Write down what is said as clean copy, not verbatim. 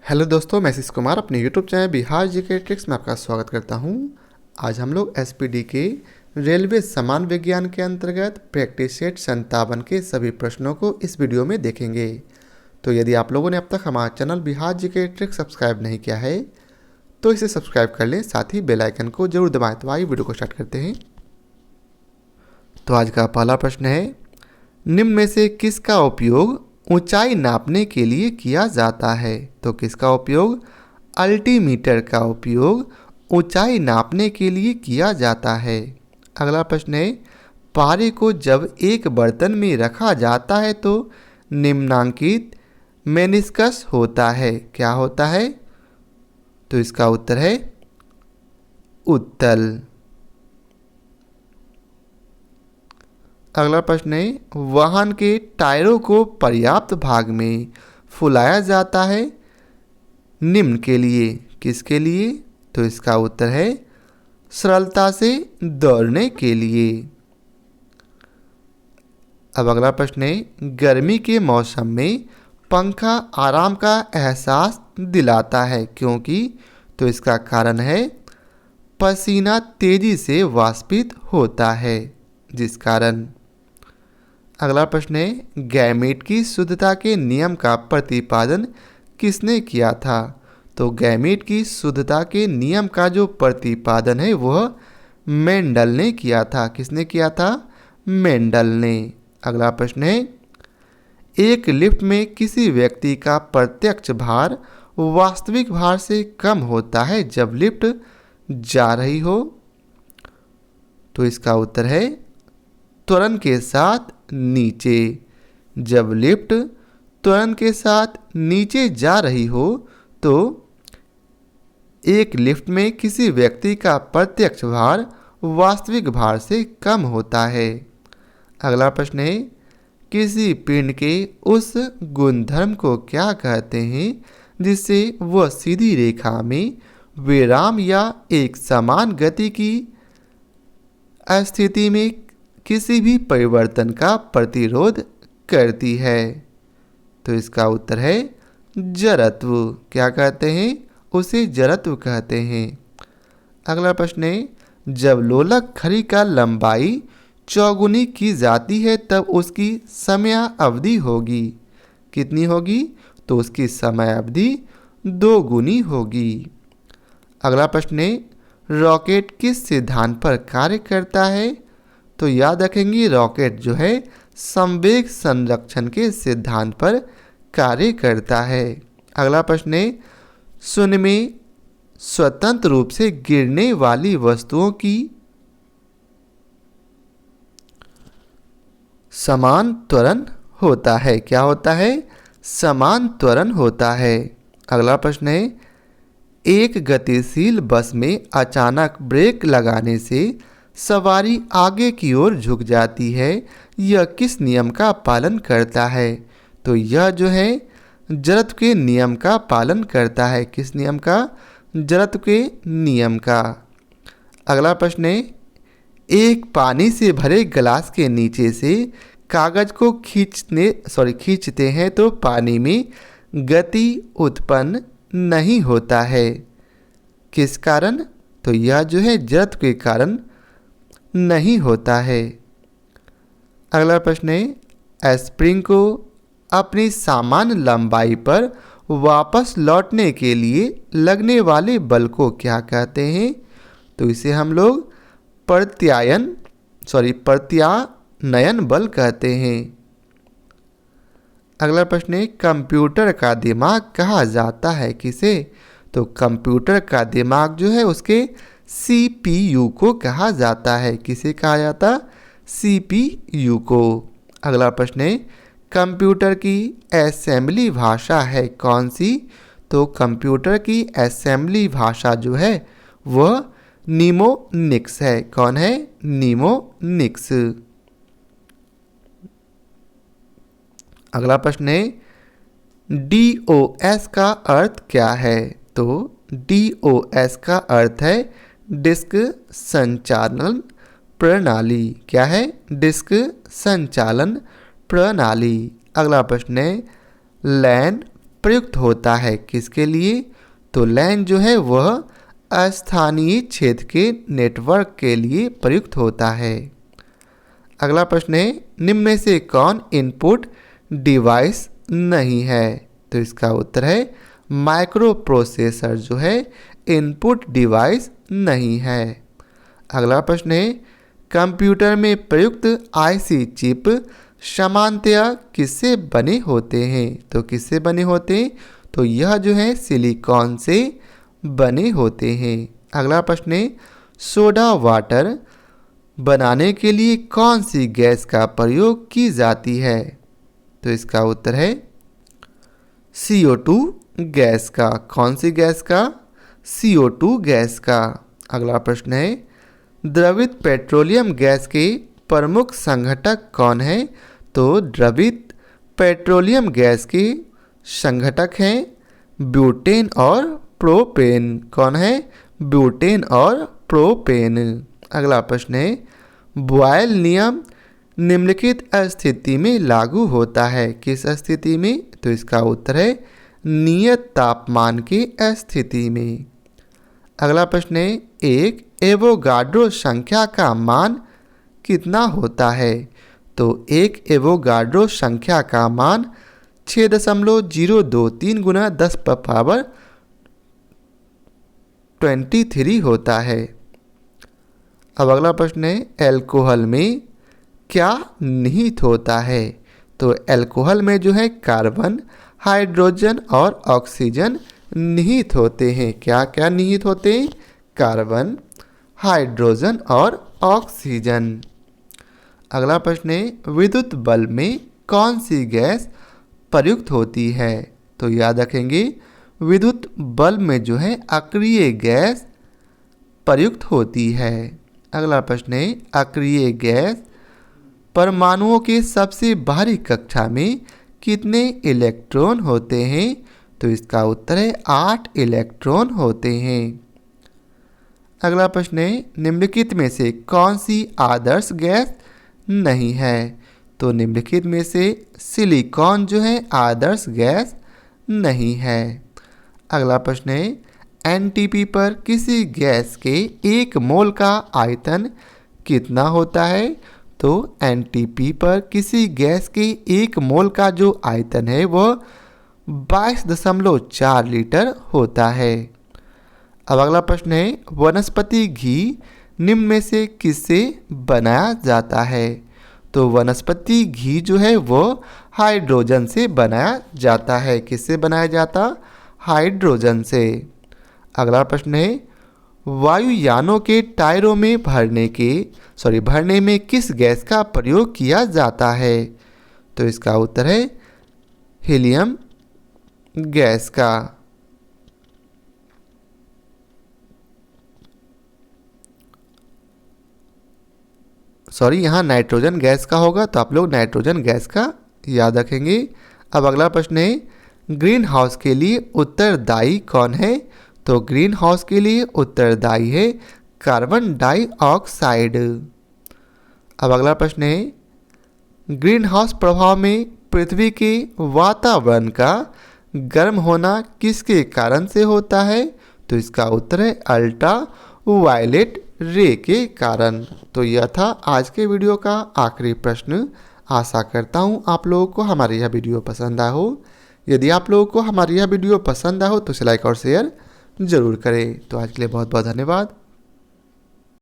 Hello दोस्तों, मैं आशीष कुमार अपने YouTube channel Bihar GK tricks में आपका स्वागत करता हूं। आज हम लोग एसपीडी के रेलवे समान विज्ञान के अंतर्गत प्रैक्टिस सेट 57 के सभी प्रश्नों को इस वीडियो में देखेंगे। तो यदि आप लोगों ने अब तक हमारा channel Bihar GK tricks subscribe नहीं किया है तो इसे सब्सक्राइब कर लें, साथ ही बेल आइकन को जरूर दबाएं। तो आइए वीडियो को स्टार्ट करते हैं। तो आज का पहला प्रश्न है, निम्न में से किसका उपयोग ऊंचाई नापने के लिए किया जाता है? तो किसका उपयोग? अल्टीमीटर का उपयोग ऊंचाई नापने के लिए किया जाता है। अगला प्रश्न है, पारे को जब एक बर्तन में रखा जाता है तो निम्नांकित मेनिस्कस होता है। क्या होता है? तो इसका उत्तर है उत्तल। अगला प्रश्न है, वाहन के टायरों को पर्याप्त भाग में फुलाया जाता है निम्न के लिए। किसके लिए? तो इसका उत्तर है सरलता से दौड़ने के लिए। अब अगला प्रश्न है, गर्मी के मौसम में पंखा आराम का एहसास दिलाता है क्योंकि? तो इसका कारण है पसीना तेजी से वाष्पित होता है, जिस कारण। अगला प्रश्न है, गैमीट की शुद्धता के नियम का प्रतिपादन किसने किया था? तो गैमीट की शुद्धता के नियम का जो प्रतिपादन है वह मेंडल ने किया था। किसने किया था? मेंडल ने। अगला प्रश्न है, एक लिफ्ट में किसी व्यक्ति का प्रत्यक्ष भार वास्तविक भार से कम होता है जब लिफ्ट जा रही हो। तो इसका उत्तर है त्वरण के साथ नीचे। जब लिफ्ट त्वरण के साथ नीचे जा रही हो तो एक लिफ्ट में किसी व्यक्ति का प्रत्यक्ष भार वास्तविक भार से कम होता है। अगला प्रश्न है, किसी पिंड के उस गुणधर्म को क्या कहते हैं जिससे वह सीधी रेखा में विराम या एक समान गति की स्थिति में किसी भी परिवर्तन का प्रतिरोध करती है? तो इसका उत्तर है जड़त्व। क्या कहते हैं? उसे जड़त्व कहते हैं। अगला प्रश्न है, जब लोलक घड़ी का लंबाई चौगुनी की जाती है तब उसकी समय अवधि होगी। कितनी होगी? तो उसकी समय अवधि 2 गुनी होगी। अगला प्रश्न है, रॉकेट किस सिद्धांत पर कार्य करता है? तो याद रखेंगे रॉकेट जो है संवेग संरक्षण के सिद्धांत पर कार्य करता है। अगला प्रश्न है, शून्य में स्वतंत्र रूप से गिरने वाली वस्तुओं की समान त्वरण होता है। क्या होता है? समान त्वरण होता है। अगला प्रश्न है, एक गतिशील बस में अचानक ब्रेक लगाने से सवारी आगे की ओर झुक जाती है। यह किस नियम का पालन करता है? तो यह जो है जड़त्व के नियम का पालन करता है। किस नियम का? जड़त्व के नियम का। अगला प्रश्न है, एक पानी से भरे गिलास के नीचे से कागज को खींचते हैं तो पानी में गति उत्पन्न नहीं होता है। किस कारण? तो यह जो है जड़त्व के कारण नहीं होता है। अगला प्रश्न है, स्प्रिंग को अपनी सामान्य लंबाई पर वापस लौटने के लिए लगने वाले बल को क्या कहते हैं? तो इसे हम लोग प्रत्यानयन बल कहते हैं। अगला प्रश्न है, कंप्यूटर का दिमाग कहा जाता है किसे? तो कंप्यूटर का दिमाग जो है उसके CPU को कहा जाता है। किसे कहा जाता? CPU को। अगला प्रश्न है, कंप्यूटर की असेंबली भाषा है कौन सी? तो कंप्यूटर की असेंबली भाषा जो है वह निमोनिक्स है। कौन है? निमोनिक्स। अगला प्रश्न है, DOS का अर्थ क्या है? तो DOS का अर्थ है डिस्क संचालन प्रणाली। क्या है? डिस्क संचालन प्रणाली। अगला प्रश्न है, लैन प्रयुक्त होता है। किसके लिए? तो लैन जो है वह स्थानीय क्षेत्र के नेटवर्क के लिए प्रयुक्त होता है। अगला प्रश्न है, निम्न में से कौन इनपुट डिवाइस नहीं है? तो इसका उत्तर है माइक्रो प्रोसेसर जो है इनपुट डिवाइस नहीं है। अगला प्रश्न है, कंप्यूटर में प्रयुक्त आईसी चिप सामान्यतया किससे बने होते हैं? तो किससे बने होते हैं? तो यह जो है सिलिकॉन से बने होते हैं। अगला प्रश्न है, सोडा वाटर बनाने के लिए कौन सी गैस का प्रयोग की जाती है? तो इसका उत्तर है CO2 गैस का। कौन सी गैस का? CO2 गैस का। अगला प्रश्न है, द्रवित पेट्रोलियम गैस के प्रमुख संघटक कौन है? तो द्रवित पेट्रोलियम गैस के संघटक हैं ब्यूटेन और प्रोपेन। कौन है? ब्यूटेन और प्रोपेन। अगला प्रश्न है, बॉयल नियम निम्नलिखित स्थिति में लागू होता है। किस स्थिति में? तो इसका उत्तर है नियत तापमान की स्थिति में। अगला प्रश्न है, एक एवोगाड्रो संख्या का मान कितना होता है? तो एक एवोगाड्रो संख्या का मान 6.023 गुना 10⁻23 होता है। अब अगला प्रश्न है, एल्कोहल में क्या निहित होता है? तो एल्कोहल में जो है कार्बन, हाइड्रोजन और ऑक्सीजन निहित होते हैं। क्या क्या निहित होते हैं? कार्बन, हाइड्रोजन और ऑक्सीजन। अगला प्रश्न है, विद्युत बल्ब में कौन सी गैस प्रयुक्त होती है? तो याद रखेंगे विद्युत बल्ब में जो है अक्रिय गैस प्रयुक्त होती है। अगला प्रश्न है, अक्रिय गैस परमाणुओं के सबसे बाहरी कक्षा में कितने इलेक्ट्रॉन होते हैं? तो इसका उत्तर है 8 इलेक्ट्रॉन होते हैं। अगला प्रश्न है, निम्नलिखित में से कौन सी आदर्श गैस नहीं है? तो निम्नलिखित में से सिलिकॉन जो है आदर्श गैस नहीं है। अगला प्रश्न है, एनटीपी पर किसी गैस के 1 मोल का आयतन कितना होता है? तो एनटीपी पर किसी गैस के 1 मोल का जो आयतन है वह 22.4 लीटर होता है। अब अगला प्रश्न है, वनस्पति घी निम्न में से किससे बनाया जाता है? तो वनस्पति घी जो है वो हाइड्रोजन से बनाया जाता है। किससे बनाया जाता? हाइड्रोजन से। अगला प्रश्न है, वायुयानों के टायरों में भरने में किस गैस का प्रयोग किया जाता है? तो इसका उत्तर है हीलियम गैस का। यहाँ नाइट्रोजन गैस का होगा, तो आप लोग नाइट्रोजन गैस का याद रखेंगे। अब अगला प्रश्न है, ग्रीन हाउस के लिए उत्तरदायी कौन है? तो ग्रीन हाउस के लिए उत्तरदायी है कार्बन डाइऑक्साइड। अब अगला प्रश्न है, ग्रीन हाउस प्रभाव में पृथ्वी के वातावरण का गर्म होना किसके कारण से होता है? तो इसका उत्तर है अल्ट्रा वायलेट रे के कारण। तो यह था आज के वीडियो का आखिरी प्रश्न। आशा करता हूँ आप लोगों को हमारी यह वीडियो पसंद आया हो। यदि आप लोगों को हमारी यह वीडियो पसंद आया हो तो इसे लाइक और शेयर ज़रूर करें। तो आज के लिए बहुत बहुत धन्यवाद।